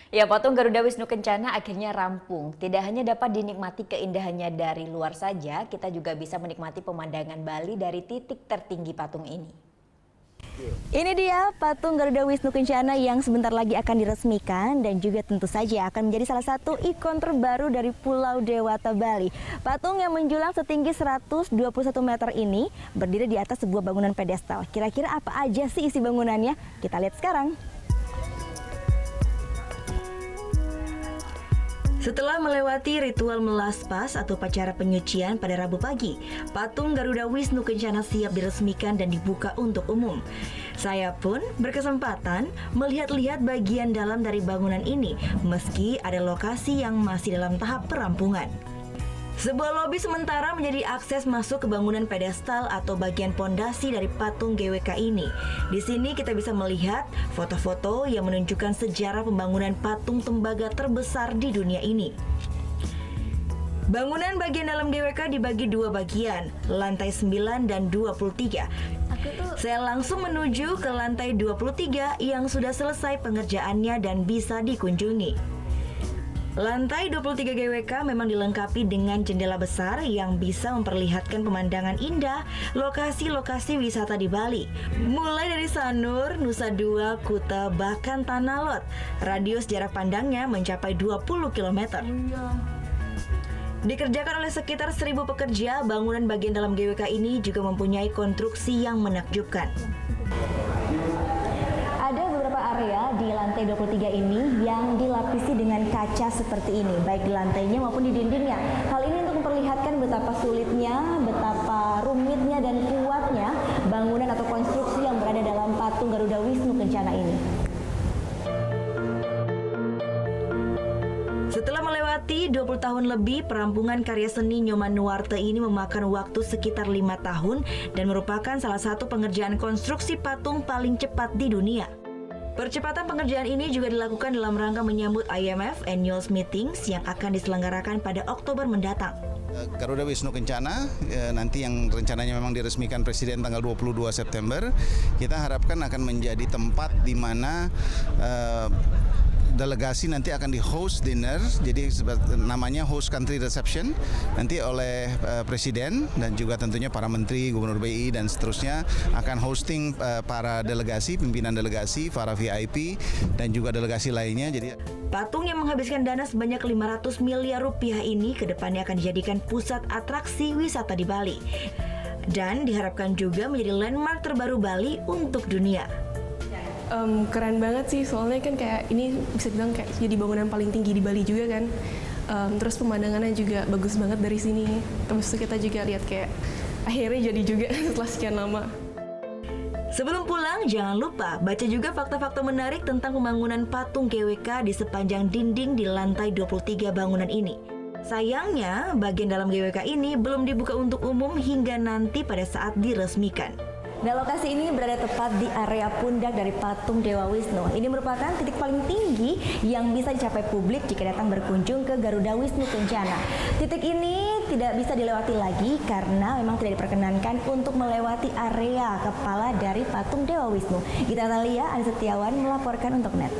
Ya, patung Garuda Wisnu Kencana akhirnya rampung. Tidak hanya dapat dinikmati keindahannya dari luar saja, kita juga bisa menikmati pemandangan Bali dari titik tertinggi patung ini. Ini dia patung Garuda Wisnu Kencana yang sebentar lagi akan diresmikan dan juga tentu saja akan menjadi salah satu ikon terbaru dari Pulau Dewata Bali. Patung yang menjulang setinggi 121 meter ini berdiri di atas sebuah bangunan pedestal. Kira-kira apa aja sih isi bangunannya? Kita lihat sekarang. Setelah melewati ritual melaspas atau upacara penyucian pada Rabu pagi, patung Garuda Wisnu Kencana siap diresmikan dan dibuka untuk umum. Saya pun berkesempatan melihat-lihat bagian dalam dari bangunan ini, meski ada lokasi yang masih dalam tahap perampungan. Sebuah lobi sementara menjadi akses masuk ke bangunan pedestal atau bagian pondasi dari patung GWK ini. Di sini kita bisa melihat foto-foto yang menunjukkan sejarah pembangunan patung tembaga terbesar di dunia ini. Bangunan bagian dalam GWK dibagi dua bagian, lantai 9 dan 23. Saya langsung menuju ke lantai 23 yang sudah selesai pengerjaannya dan bisa dikunjungi. Lantai 23 GWK memang dilengkapi dengan jendela besar yang bisa memperlihatkan pemandangan indah lokasi-lokasi wisata di Bali. Mulai dari Sanur, Nusa Dua, Kuta, bahkan Tanah Lot. Radius jarak pandangnya mencapai 20 km. Dikerjakan oleh sekitar 1.000 pekerja, bangunan bagian dalam GWK ini juga mempunyai konstruksi yang menakjubkan. Ada beberapa area di lantai 23 ini yang dilapisi dengan kaca seperti ini, baik di lantainya maupun di dindingnya. Hal ini untuk memperlihatkan betapa sulitnya, betapa rumitnya dan kuatnya bangunan atau konstruksi yang berada dalam patung Garuda Wisnu Kencana ini. Setelah melewati 20 tahun lebih, perampungan karya seni Nyoman Nuarte ini memakan waktu sekitar 5 tahun dan merupakan salah satu pengerjaan konstruksi patung paling cepat di dunia. Percepatan pengerjaan ini juga dilakukan dalam rangka menyambut IMF Annual Meetings yang akan diselenggarakan pada Oktober mendatang. Garuda Wisnu Kencana nanti yang rencananya memang diresmikan Presiden tanggal 22 September, kita harapkan akan menjadi tempat di mana delegasi nanti akan di host dinner, jadi namanya host country reception nanti oleh Presiden dan juga tentunya para menteri, gubernur BI dan seterusnya akan hosting para delegasi, pimpinan delegasi, para VIP dan juga delegasi lainnya. Jadi patung yang menghabiskan dana sebanyak 500 miliar rupiah ini kedepannya akan dijadikan pusat atraksi wisata di Bali dan diharapkan juga menjadi landmark terbaru Bali untuk dunia. Keren banget sih, soalnya kan kayak ini bisa bilang kayak jadi bangunan paling tinggi di Bali juga kan. Terus pemandangannya juga bagus banget dari sini. Terus kita juga lihat kayak akhirnya jadi juga setelah sekian lama. Sebelum pulang, jangan lupa baca juga fakta-fakta menarik tentang pembangunan patung GWK di sepanjang dinding di lantai 23 bangunan ini. Sayangnya, bagian dalam GWK ini belum dibuka untuk umum hingga nanti pada saat diresmikan. Nah, lokasi ini berada tepat di area pundak dari patung Dewa Wisnu. Ini merupakan titik paling tinggi yang bisa dicapai publik jika datang berkunjung ke Garuda Wisnu Kencana. Titik ini tidak bisa dilewati lagi karena memang tidak diperkenankan untuk melewati area kepala dari patung Dewa Wisnu. Gita Thalia, Ani Setiawan melaporkan untuk NET.